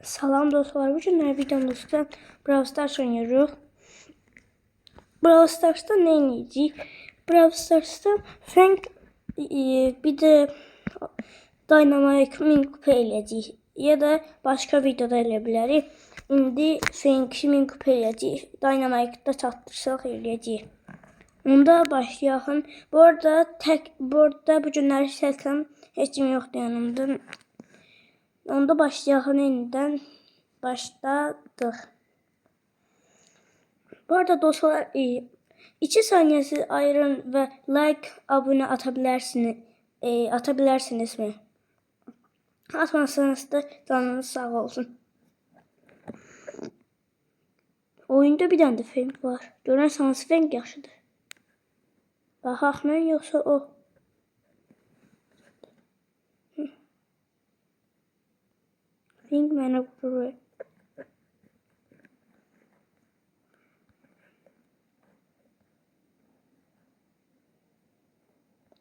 Salam dostlar, bu günlər videomuzda Brawl Stars oynuyoruz. Brawl Stars'ta ne oynayacağıq? Brawl Stars'ta Frank bir de Dynamite min kupa eləyəcəyik. Ya da başka videoda elə bilərik. İndi Frank'i min kupa eləyəcəyik. Dynamite'da çatdırsaq eləyəcəyik. Onda başlayalım. Bu arada bu günlər səsləm heç kim yoxdur yanımda. Onda başlayalım yeniden. Başladık. Bu arada dostlar 2 saniyesi ayırın ve like, abone atabilirsiniz mi? Atmazsanız da canınız sağ olsun. Oyunda bir tane de film var. Görürseniz film yaxşıdır. Baxaq mən yoxsa o? Film mənə vurur.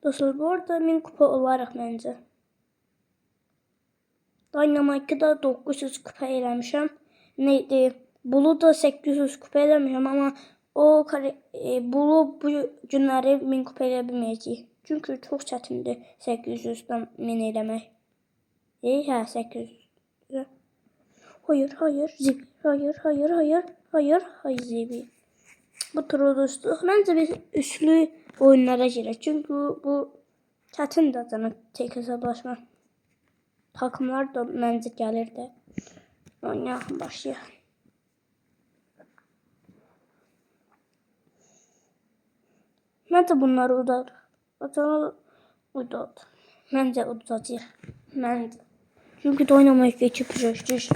Dostlar bu arada 1000 kupa olaraq məncə. Dynamite'da 900 kupa eləmişəm. Neydi? Bulu da 800 kupa eləmişəm ama Bulu bu günləri 1000 kupa elə bilməyəcək. Çünki çox çətindir 800'dan 1000 eləmək. Hə 800. Hayır Zibi. Hayır Zibi. Bu turu dostluq. Məncə biz üçlü oyunlara girək. Çünki bu çətindir canım tek hesablaşma. Takımlar da məncə gəlir də. Oynayalım, başlayalım. Məncə bunları udar. Udar. Məncə udacaq. Məncə. Çünki oynamayı geçip düşür.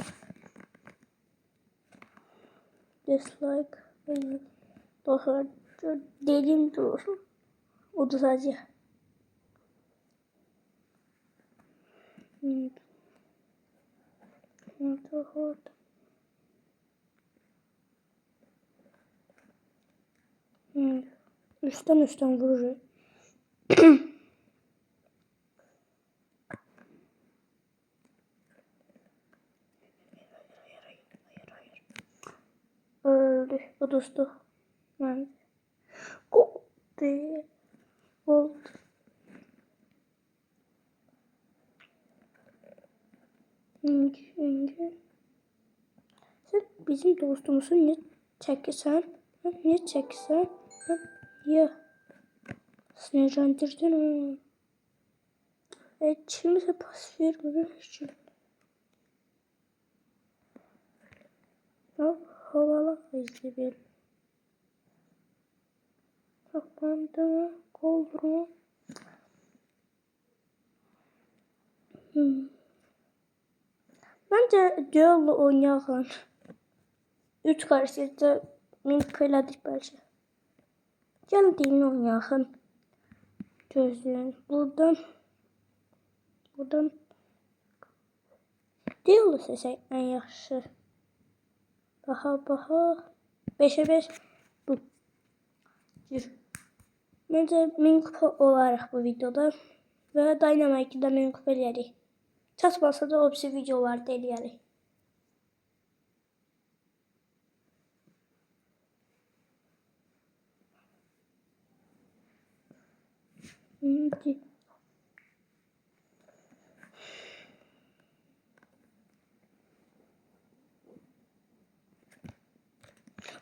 Dislike. Dostlar dediğim doğru. Udacaq. Üstten vurur. Öldü. O dostu. Ben. Oldu. Şimdi. Sen bizim dostumuzu niye çekirsen? Niye çekirsen? Ya. Sinirlendirdin onu. Kimse pas vermiyor için. Havalı izleyelim. Saklandı mı? Koldu mu? Bence duello oynayalım. 3 karşıda minik elədik belki. Geldiğini oynayalım. Gözleyin. Buradan duello seçək en yaxşı. Baha 5'e 5 bu. Bence 1000 kupa olarak bu videoda ve Dynamite'da 1000 kupa eləyərik. Çatmasa da o birisi videolarda eləyərik.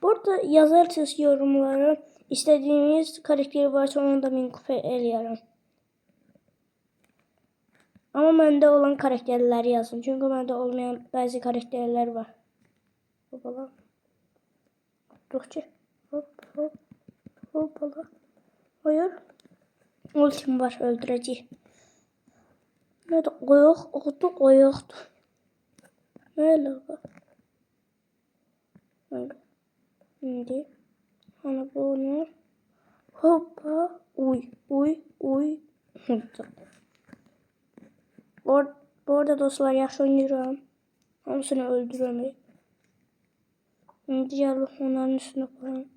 Burada yazarsınız yorumlara. İstediğiniz karakteri varsa onu da 1000 kupa eləyərəm. Ama məndə olan karakterləri yazın. Çünkü məndə olmayan bazı karakterler var. Hoppala. Durduqca. Hoppala. Hayır. Ultim var, öldürəcək. Nerede? Qoyuqdu. Ne alaka? Şimdi. Hani bu ne? Hoppa. Uy. Bu arada dostlar yaxşı oynayıram. Hamısını öldürürəm. Şimdi gəlib onların üstüne koyalım.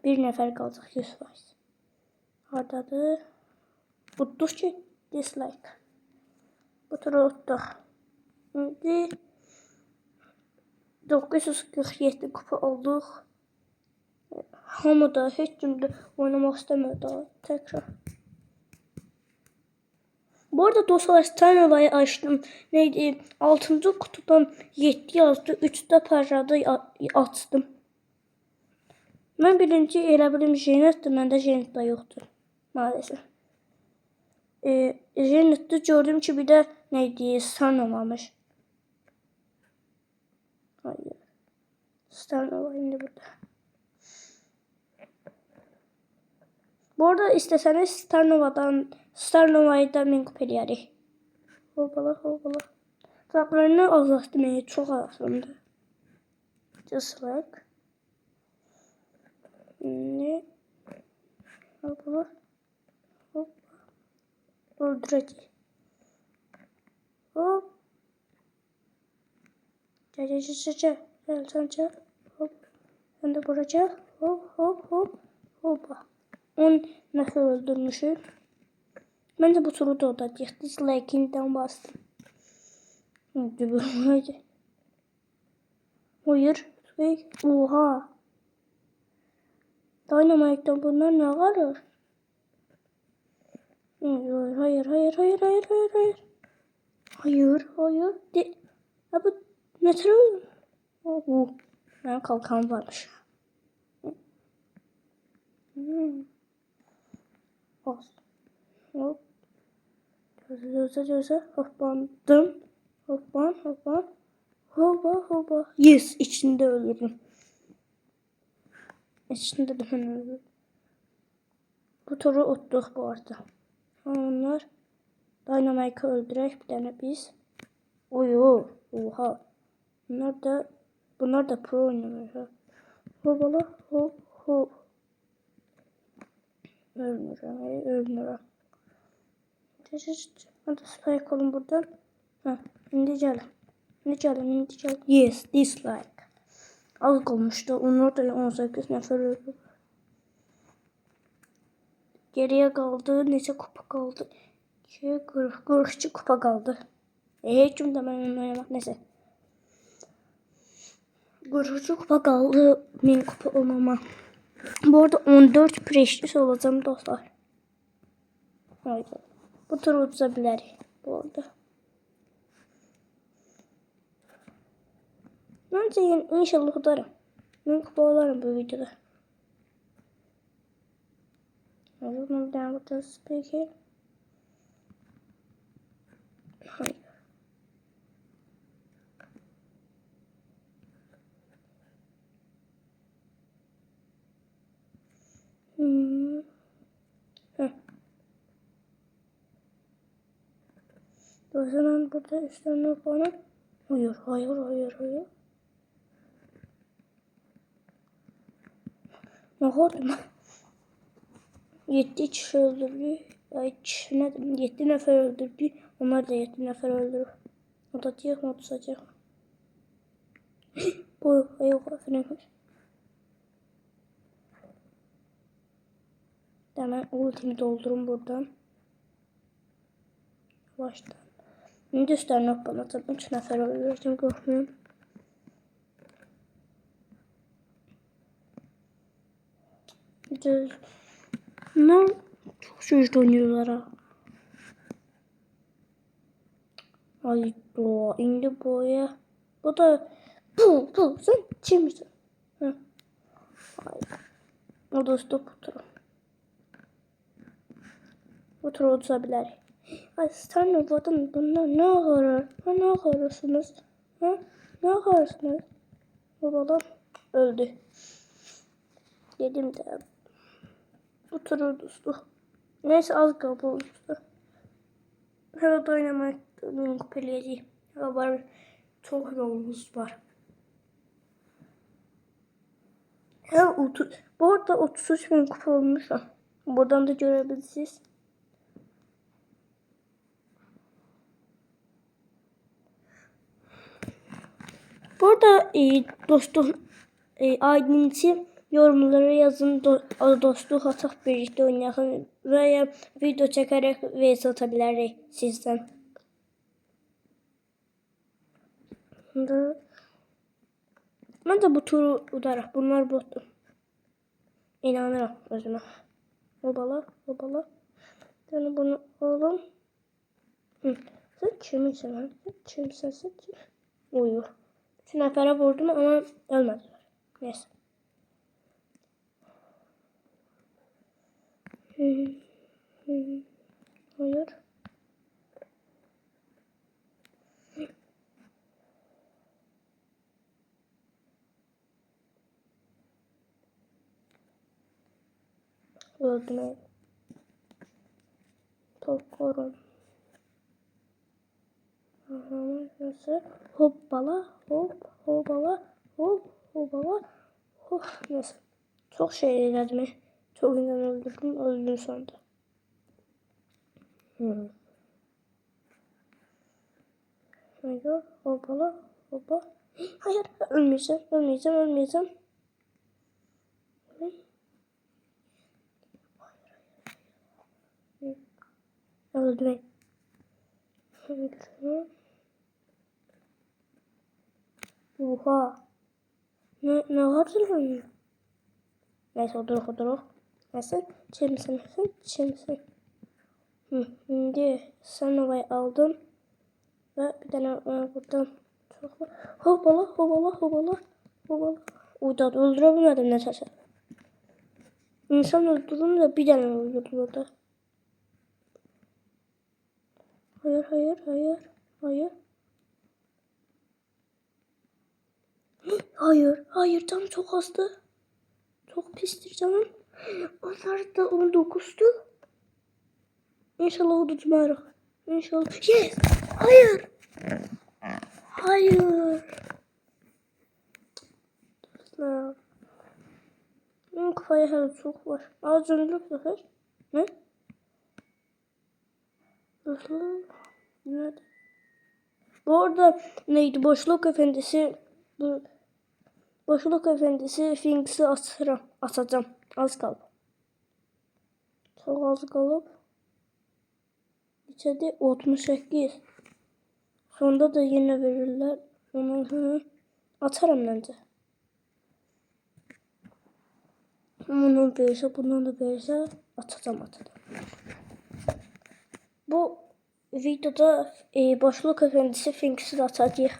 Bir nəfər qalacaq 100%. Hardadır? Utduq ki dislike. Bu turu utduq. İndi 947 kupa olduq. Hamı da heç kim də oynamaq istəmir daha təkrar. Bu arada dostlar Starnova'yı açtım. Neydi? 6. kutudan 7 yazdı. 3'də parada açtım. Ben birinci elə bilim Jenet'dir. Məndə Jenet da yoxdur. Maalesef. Jenet'də gördüm ki bir də neydi? Starnova'mış. Hayır. Starnova indi burada. Bu arada isteseniz Starnova'yı da min kupa eləyərik. Hoppala hoppala. Zaplarını azaltmaya çok aslında. Just like. Ne? Hoppala. Hop. Öldüreceğiz. Hop. Gel. Gel sen gel. Hop. Ben de vuracağım. Hop. Hoppa. 10 nəfər öldürmüşüm. Ben de bu turu da odacaq. Dislike'inden bastım. Hayır. Oha. Dynamite'dan bunlar ne var? Hayır. Hayır. Ya bu ne tür? Bu. Benim kalkan varmış. Hop. Göze. Hoppandım. Hoppan. Hoppa. Yes. İçinde ölürüm. İçinde de ben ölürüm. Bu turu uttuk bu arada. Onlar Dynamite'ı öldürək bir tane biz. Oha. Bunlar da pro oynuyor. Hoppala. Hop. Ölmürəm. Hadi spike olun buradan. İndi gəlin. Yes, dislike. Az qalmışdı. Onlar da 18 nəfər öldü. Geriye kaldı. Neçə kupa kaldı? 42 kupa kaldı. Heç kim də mən oynamaq nəsə. 43 kupa kaldı. 1000 kupa olmama. Bu arada 14 prestij olacağım dostlar. Haydi. Bu turu uzabilirik bu arada. Bence inşallah udarım. 1000 kupa olarım bu videoda. Hadi bunu devam edeceğiz peki. Hayır. O zaman burada üstlerine falan. Hayır. Ne oldu? 7 kişi öldürdü. 7 nəfər öldürdü. Onlar da 7 nəfər öldürür. Odacaq mı? Odacaq. Bu yok. Hemen ultimi doldurum buradan. Baştan. İndi üstlerine hoppanacağım. 3 nəfər öldürəcəm. Qorxmayın. Bunlar çok güçlü oynuyorlar ha. Ay do, indi boya. Bu da bu sen kimsin? Ay. O da stop turu. Bu turu uzabilir. Ay Starnova'dan bunlar ne ağırır? Ne ağırırsınız? Ne ağırırsınız? Babalar öldü. Dedim de. Bu turu dostum. Neyse az kaldı oldu. Herhalde oynamak benim kupeleyeceğim. Var çok yolumuz var. Bu arada 33 bin kupa olmuş. Buradan da görebilirsiniz. Bu arada dostum aydınçı yorumlara yazın, dostluq ataq birlikte oynayalım veya video çekerek vs atabiliriz sizden. Ben de bu turu udarım. Bunlar bottu. İnanırım özüme. Hobala, hobala. Yani bunu alalım. Hı. Sen kimsin lan? Sen kimsin? Sen kim? Uyu. 3 nəfərə vurdum ama ölmediler. Neyse. Hayır. Öldüm. Toplarım. Nasıl? Hoppala, hop, hoppala, hop, hoppala, hop. Neyse. Çok şey elədim. Çok insan öldürdüm. Öldüm sonunda. Hayır, hoppala, hoppa. Hayır, ölmeyeceğim, ölmeyeceğim, ölmeyeceğim. Öldüm. Oha. Ne vardı lan? Neyse odur. Neyse çemsin. Şimdi sen havayı aldım. Ve bir tane buradan çok var. Hoppala. Uyda öldürebilmedim ne sesi. İnsan öldürdüm de bir tane öldürdüm orada. Hayır canım çok azdı. Çok pistir canım. Onlar da 19'tu. İnşallah o tutmarıq. İnşallah. Yes! Hayır! Dostlar. Benim kafaya hələ çok var. Az önce sefer. Ne? Dostlar. Nerede? Bu arada neydi? Boşluk Efendisi. Boşluk Efendisi Finks'i atacağım. Az kaldı. Çok az kalıp. İçeride 68. Sonunda da yine verirler. Onu atarım bence. Bunu verirse, bundan da verirse atacağım. Bu videoda Boşluk Efendisi Finks'i atacağıq.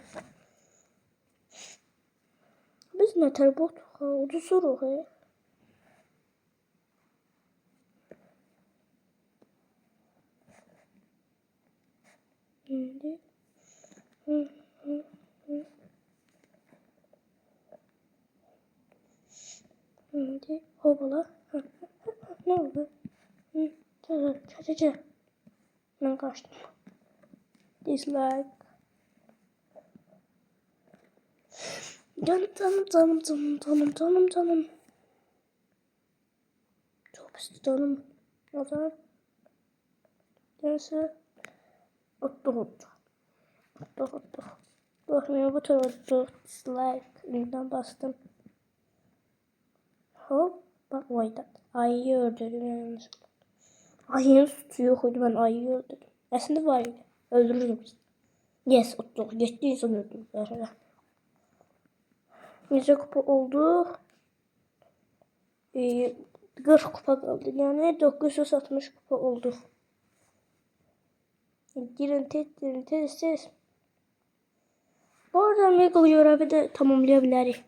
Biz ne tər bot? Udusuruq. Şimdi. Şimdi hopala. Ne oldu? Çatacı. Ben kaçtım. Dislike. Canım. Çok pis canım. O zaman. Neyse. Ottu. Bakmıyor bu tarafa dislike. Ünlüden bastım. Hop. Bak oyda. Ayıyı öldürdüm yanlış. Ayının sütü yok oydu, ben ayıyı öldürdüm. Aslında var ya. Öldürürdüm biz. Yes, ottuk. Geçti insan öldürdüm. Mesela. Nece kupa oldu? 40 kupa kaldı. Yani 960 kupa oldu. Girin tez. Bu arada Mega görevi de tamamlayabiliriz.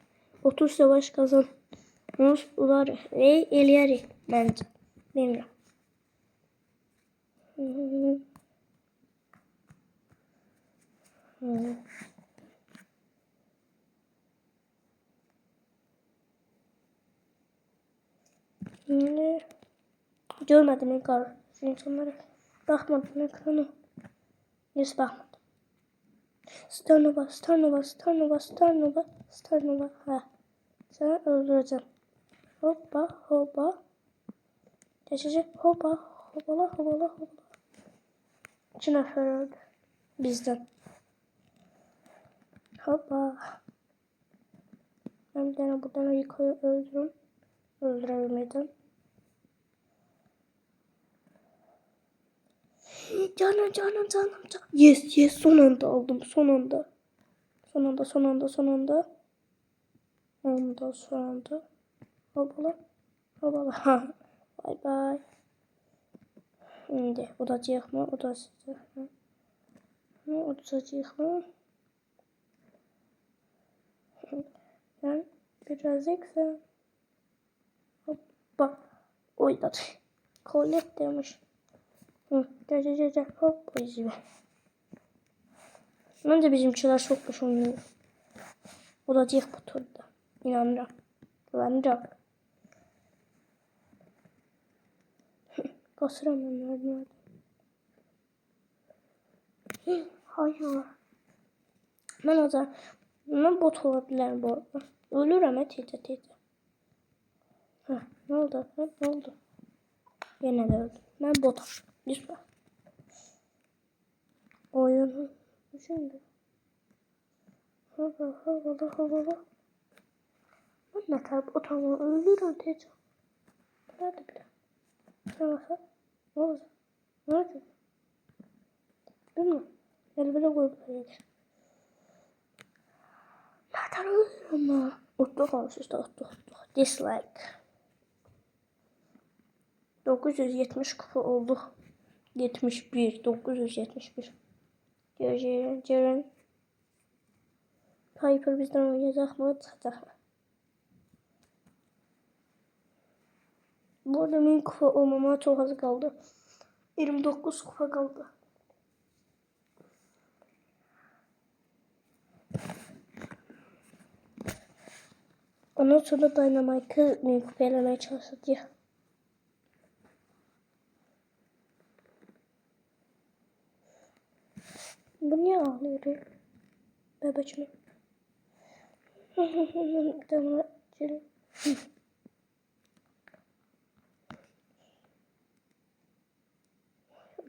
30 savaş kazan. Nos ular eləyərik bence. Bilmiyorum. Görmedim ekranı. İnsanlara bakmadım ekranı. Hiç bakmadım. Starnova. Ha. Seni öldüreceğim. Hoppa. Geçecek. Hoppala. 2 nəfər öldü. Bizden. Hoppa. Ben bir tane buradan Rico'yu öldürürüm. Öldürebilmedim. Canım. Yes, son anda aldım. Son anda Son anda. Ondan sonra. Hopala. Hopala. Bye bye. Şimdi odacıyıq mı? Odacıyıq mı? Odacıyıq mı? Ben birazcık sen. Hoppa. Oynadı. Colette demiş. Gel. Hop. Oyuncu. Bence bizimkiler çok boş oynuyor. Odacıyıq bu turda. İnanıram. Güvenirim. Kasıram onları. Hayır. Ben bot olabilirim bu arada. Ölürüm teyze. Ne oldu? Ne oldu? Yine de öldüm. Ben botam. Lütfen. Oyunu. Şimdi. Hava. Ben ne kadar botamı ölürüm teyze. Nerede bile? Ne oldu? Ne oldu? Ne oldu? Bilmiyorum. Elbette koyup nereden ölüyorum ben? Otlu kalmış işte otlu. Dislike. 970 kupa oldu. 971. Ceren. Piper bizden oynayacak mı? Çıkacak mı? Bu arada benim kupa olmama çok az kaldı. 29 kupa kaldı. Ondan sonra Dynamite'ı benim kupalamaya çalışacağım. Bu niye ağlıyor? Bebeğim. Tamam.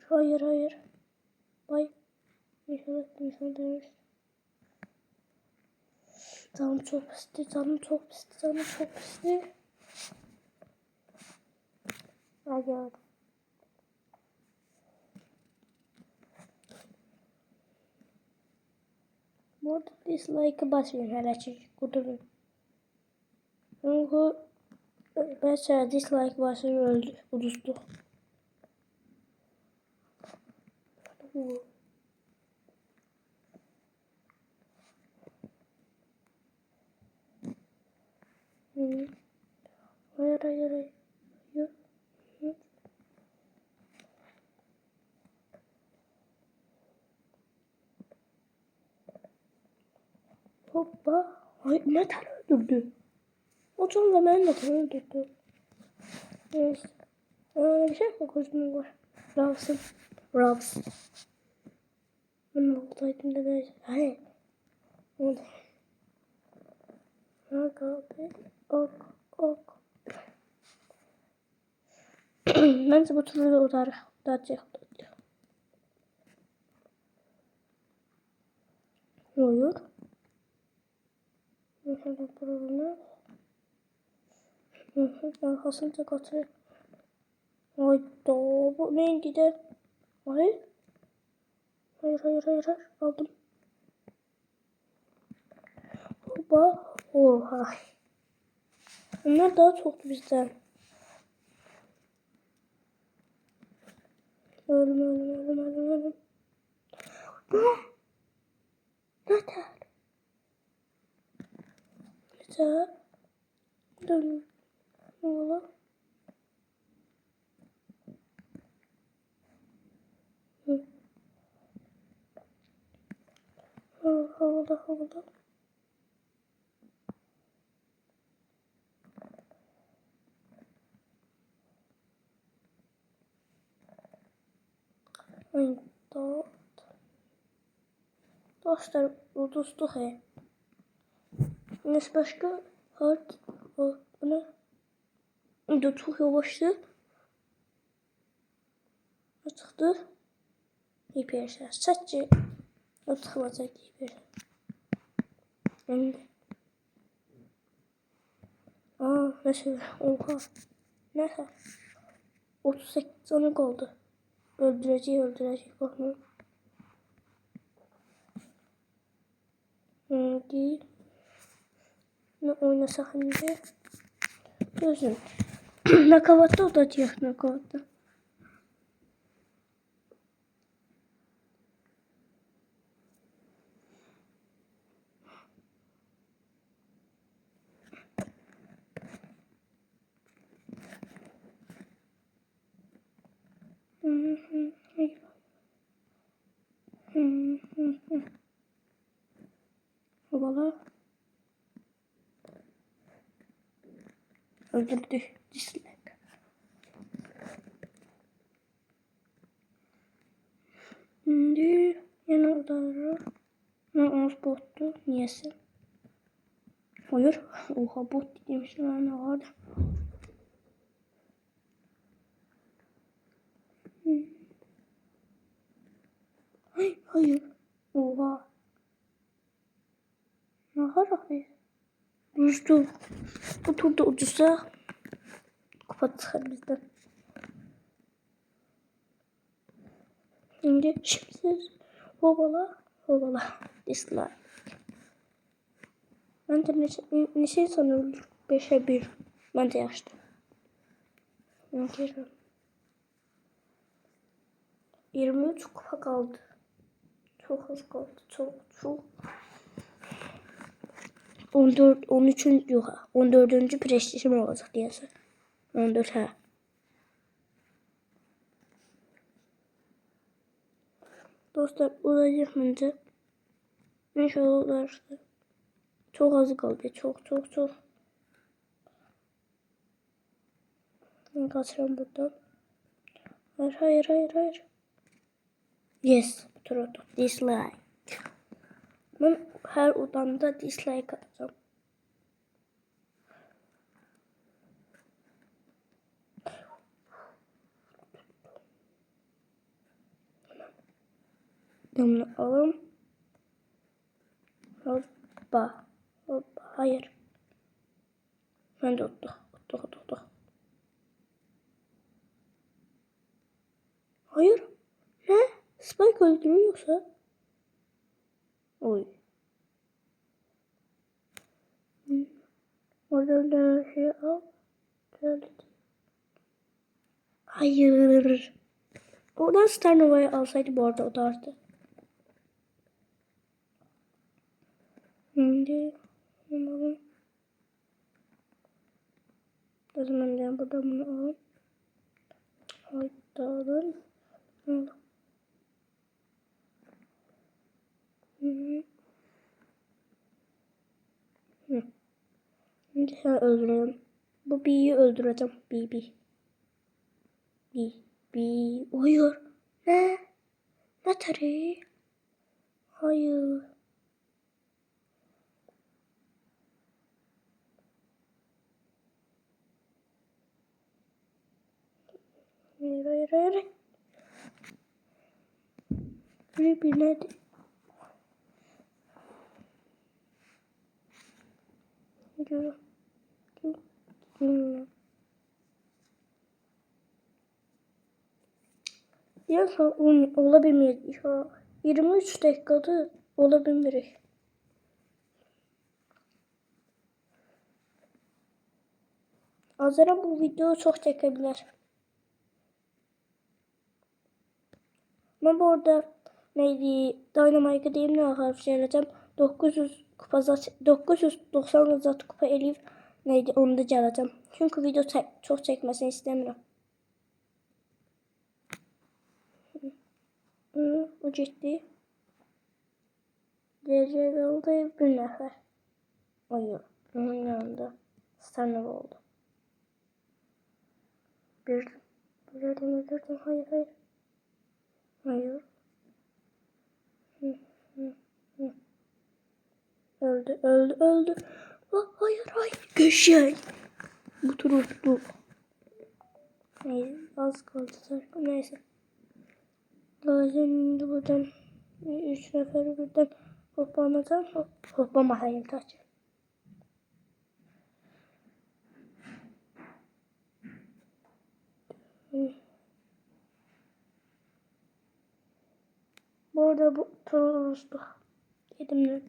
Hayır. Bay. İnşallah demiş. Canım çok pisti. Hadi. Bu arada dislike'ı basmayın hele ki. Kudurum. Çünkü mesela dislike basıyor öldü. Uduzdu. Hayır. Hoppa. Ay neden öldürdü? O sonra ben neden öldürdü? Neyse. Öyle bir şey mi koştum var? Ravs. Ben oradaydım da neyse. Hayır. Oldu. Ok. Bence bu türlü de udacak. Hayır. Mesela problemi. Arkasını tek atıyor. Hayda bu ne gider? Hayır. Aldım. Hoppa. Oha. Onlar daha çoktu bizden. Ölüm. Yeter. Dön. Oğlum. Havada. Ay, dostlar uduzdu he. Neyse başka hard o buna da çok yavaştı. Çıktı. Hiper saççı. Atılacak hiper. Şimdi. Nasıl? Oha. Neyse. 38 canı kaldı. Öldürecek onu. Neydi? Ne oynasak şimdi? Gözüm. Nakavatta olacak nakavatta. Havalı. Öldürdü. Dislike. Şimdi yine odaları. Ne olmuş bottu? Niyesi? Hayır. Oha bot demişler ne vardı? Hayır. Oha. Ne hayır. Rüştü. Bu turda ucuzsa kupa çıkar bizden. Şimdi şimsiz. Hobala. Hobala. Dislike. Ben de ne şey sanıyorum. 5'e 1. Ben de yaşlı. Geliyorum. 23 kupa kaldı. Çok az kaldı. Çok. 13. yok. 14. prestijim olacak diyese. 14 ha. Dostlar olacak bence. İnşallah olursa. Çok az kaldı. Çok. Ben kaçıram buradan. Hayır. Yes. Oturdu. Dislike. Ben her odamda dislike atacağım. Bunu alalım. Hoppa. Hayır. Ben de ottu. Hayır. Ne? Spike öldürüyorsa? Oy. Oradan da şey al. Geldi. Hayır. Oradan Star Nova'yı alsaydı bu arada o da arttı. Şimdi bunu o zaman ben buradan bunu alalım. Haydi alın. Şimdi sen öldürelim. Bu B'yi öldüreceğim. B. Hayır. Ne? Ne tarihi? Hayır. Hayır. Bir nerede? Gidiyorum. Ya olabilir. Ya 23 dakikada olabilir. Azara bu video çok çekebilir. Ben bu arada neydi? Dynamite'ı değil ne harf söyleyeceğim. 990 zat kupa elif neydi onu da gələcəm. Çünkü video çok çekmesini istemiyorum. O ciddi. DC'de bir nefer. Oyun. Onun yanında. Stanley oldu. Öldürdüm. Hayır. Öldü. Hayır. Köşey. Bu tur uçtu. Neyse az kaldı zaten. Neyse. Şimdi buradan 3 neferi birden hoplanacağım. Hoplama hayır taç. Bu arada bu tur uçtu. Dedim ne?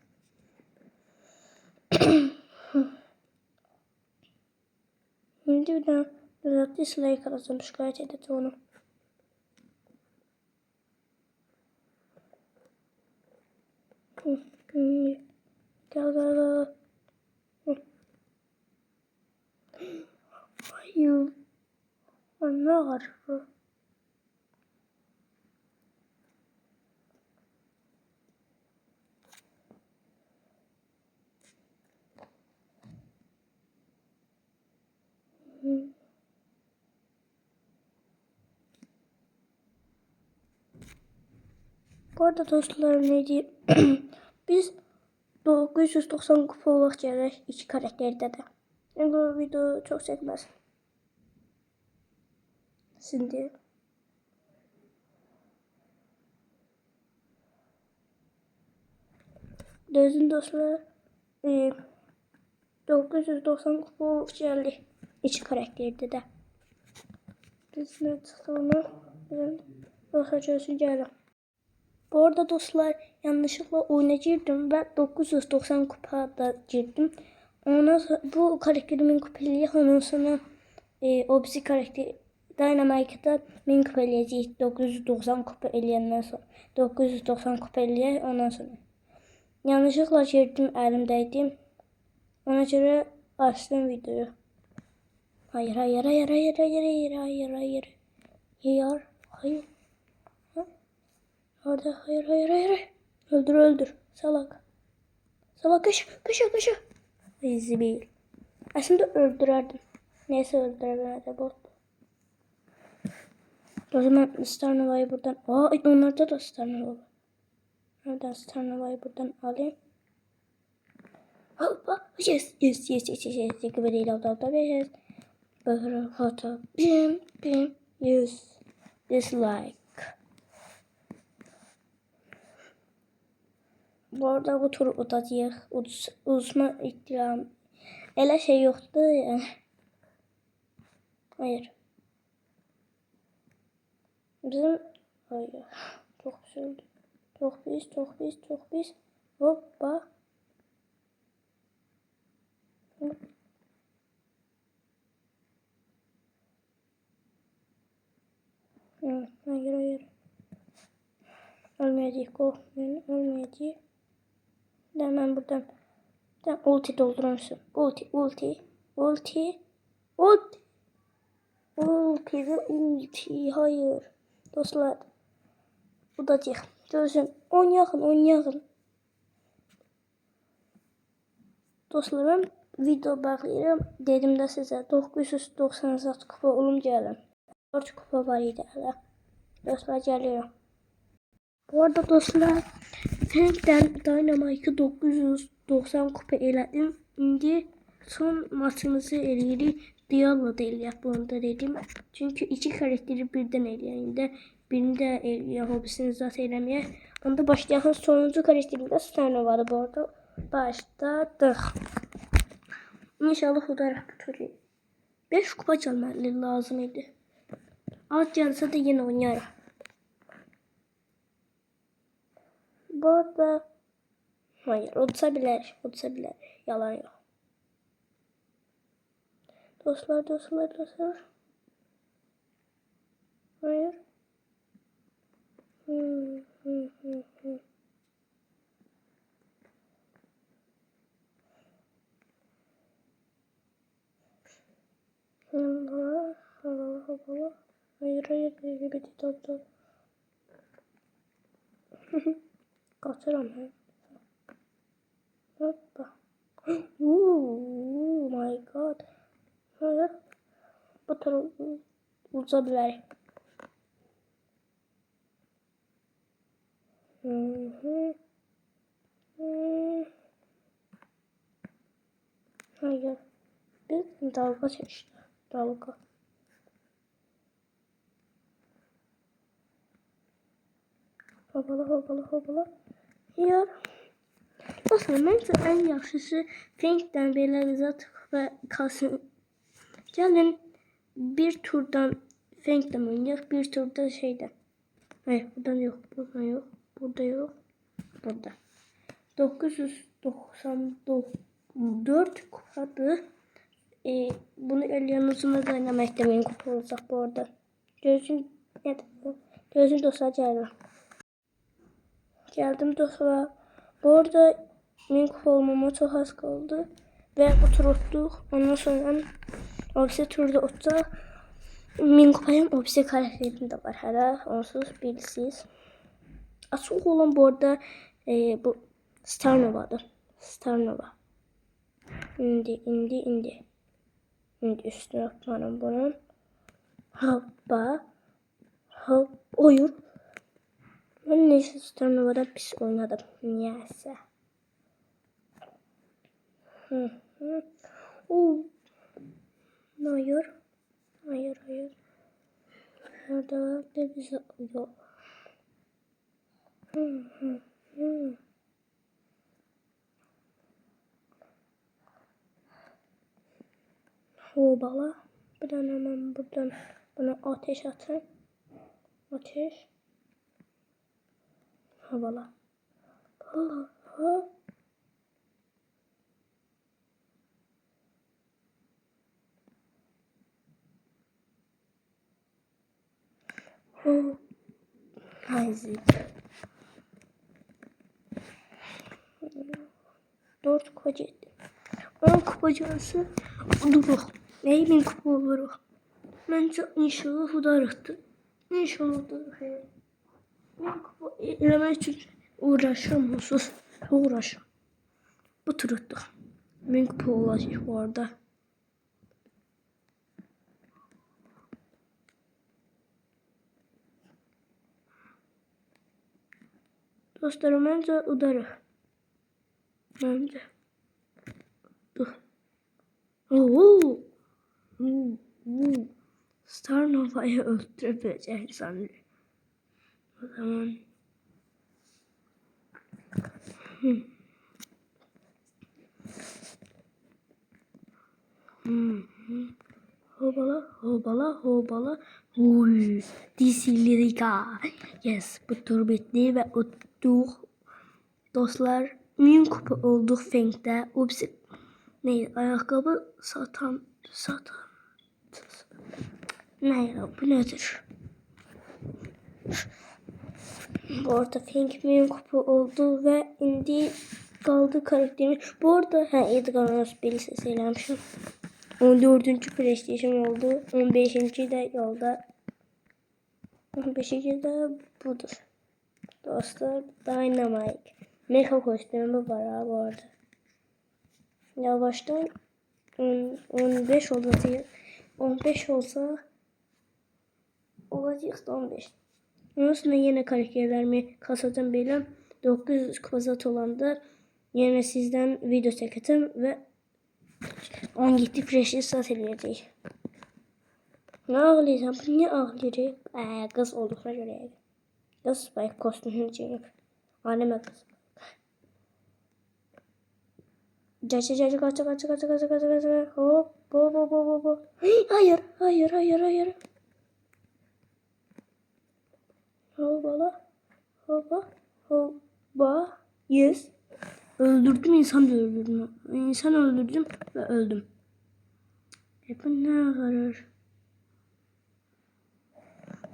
birden dislike alacağım, şikayet edeceğim onu. Gel gel gel. Hayır. Ne var? Bu arada dostlar neydi? Biz 990 kupa olaq gələk iki karakterde de. Yani bu video çok çekmez. Şimdi. Dözün dostlar. 990 kupa olaq gəldik iki karakterde de. Biz ne çıktığını bakacağız gəlin. Bu arada dostlar yanlışlıkla oyuna girdim ve 990 kupada girdim. Ondan sonra bu karakterimin kupeliği ondan sonra o bizi karakteri Dynamite'da 1000 kupa eləyəcəyik 990 kupa eləyəndən sonra 990 kupa eləyək ondan sonra. Yanlışlıkla girdim əlimdəydim. Ona göre açtım videoyu. Hayır hayır hayır hayır hayır hayır hayır hayır. Hayır hayır. Orada hayır hayır hayır. Öldür öldür. Salak. Salak kış. Zibil. Aslında öldürerdim. Neyse öldüremedim. Bot. O zaman Star Nova'yı buradan. Onlarda da Star Nova var. Nereden Star Nova'yı buradan alayım. Hoppa. Yes. Gibi aldı. Yes. Bakırım foto. Bim. Yes. Dislike. Bu arada bu tur udacağıq. Uzma ihtiram. Elə şey yoktu yani. Hayır. Bizim hayır. Çok güzeldi. Çok pis. Hoppa. Hayır. Ölmeyecek, korkmayın. Ölmeyecek. Hemen buradan ulti doldurursun. Ulti. Hayır. Dostlar. Udacaq. Gözün. Oynayalım. Dostlar ben video bakıyorum. Dedim də sizə 996 kupa olum gəlin. 4 kupa var idi hələ. Dostlar geliyorum. Bu arada dostlar Frank'den Dynamite'ı 990 kupa elədim. İndi son maçımızı eləyirik. Diallo da eləyək bunu da dedim. Çünkü iki karakteri birden eləyəndə birində eləyək, hobisini zat eləməyək. Onda başlayalım. Sonuncu karakterimdə Star Nova'dı bu arada. Başladık. İnşallah udaraq tuturuyor. 5 kupa çalmalı lazım idi. Az gəlsə də yenə oynayarıq. Bu arada hayır olsa bilər. Yalan yok. Dostlar. Hayır. Allah. Hayır. Dur. Kaçıram ben. Hoppa. Oh my god. Hayır. Bu tarafı uzabilir. Hayır. Bir dalga çeşitli. Dalga. Hopala. Hayır. Dostlar, məncə ən yaxşısı Frank'dən belə zat və kalsın. Gəlin bir turdan Frank'dən oynayaq, bir turda şeydən. Hayır, buradan yok. Burada yok. Burada. 994 kupadır. bunu elleyen uzunla da oynamak demeyin kupa olacak bu arada. Gözün dostlar geldim. Geldim dostlar. Bu arada min kupa olmama çok az kaldı. Ve oturttuk. Ondan sonra ofise turda oturacak. Min kupayım ofise karakterim de var hala. Onsuz bilirsiniz. Açık olan bu arada bu Star Nova'dır. Star Nova. İndi. Şimdi üstüne atmanım bunun. Hoppa. Hop. Oyun. Ben neyse Star Nova'da pis oynadım. Niyeyse. Hayır. Nerede de bize yok. Bala. Buradan hemen buradan buna ateş atın. Ateş. Bala. Ha. Hayzi. 4 kupa etti. 10 kupacısı durur. Neyin kupa olur? Bence inşallah udarıktı. İnşallah udarıktı. Ben kupa elemek için uğraşıram. Sus. Uğraşıram. Bu turuttuk. Ben kupa olacak bu arada. Dostlarım bence udarık. Bence. Dur. Star Nova'yı öldürebilecek sanırım. O zaman. Hobala. Oy. Disilirika. Yes. Bu tur bitti ve uttuk. Dostlar. Min kupa olduk Feng'de. Ups. Neydi? Ayakkabı satan. Ne ya? Bu nedir? Bu arada Feng min kupa oldu ve indi kaldı karakterimi. Bu arada Edgar birisi söylemişim. 14. PlayStation oldu. 15. de yolda. 15. de budur. Dostlar Dynamite. Mecha kostümü var ha bu arada. Yavaştan 15 olacak. 15 olsa olacak 15. Ondan sonra yine karakterlerimi kasacağım biləm. 900 kvazat olanda yine sizden video çekeceğim ve 17 freşi sat eləyəcək. Ne ağlayacağım? Bu niye ağlayacak? Kız olduklarına göre. Kız Spike kostümünü çekip. Anneme kız. Kaç. Hop. Bo. Hayır. Hoppa. Yes. Öldürdüm, insan da öldürdüm. İnsan öldürdüm ve öldüm. Bu ne karar?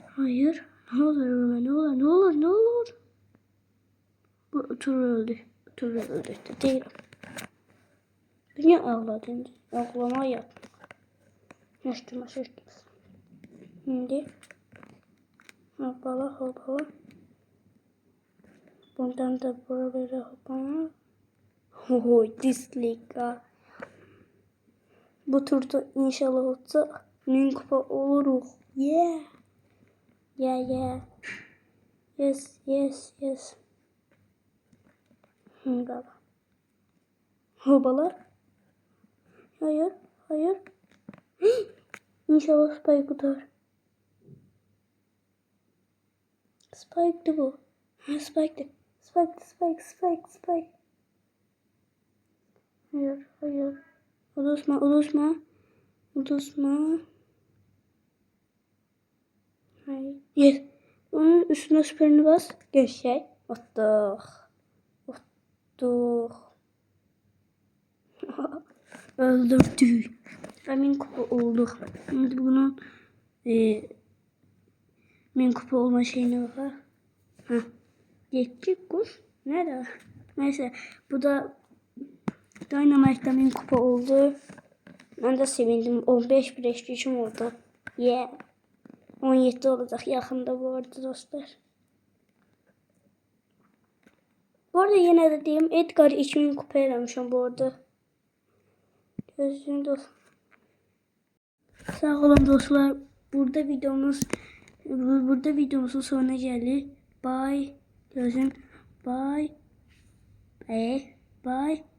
Hayır. Ne olur. Bu tur öldü. Değil. Niye ağladın? Ağlama yap. Şaştım. Şimdi. Hoppala. Bundan da buralara hoppala. Dislike. Bu turda inşallah olsa min kupa oluruz. Yeah. Yes. Hoppala. Hayır. İnşallah Spike tutar. Spike'dı bu. Spike'dı. Spike. Hayır. Udusma. Hayır. Yes. Onun üstüne süperini bas. Geçecek. Ottuk. Öldürdük. ve 1000 kupa olduk. Şimdi bunun 1000 kupa olma şeyine bakar. Heh. Geçecek kuş. Nerede? Neyse bu da Dynamite'da 1000 kupa oldu. Ben de sevindim. 15 prestijim oldu. Yeah. 17 olacak yakında bu arada dostlar. Bu arada yine de diyeyim Edgar 2000 kupa eləmişəm bu arada. Gözüm dost. Sağ olun dostlar. Burada videomuzun sonuna geldik. Bye. Gözüm. Bye. Bye.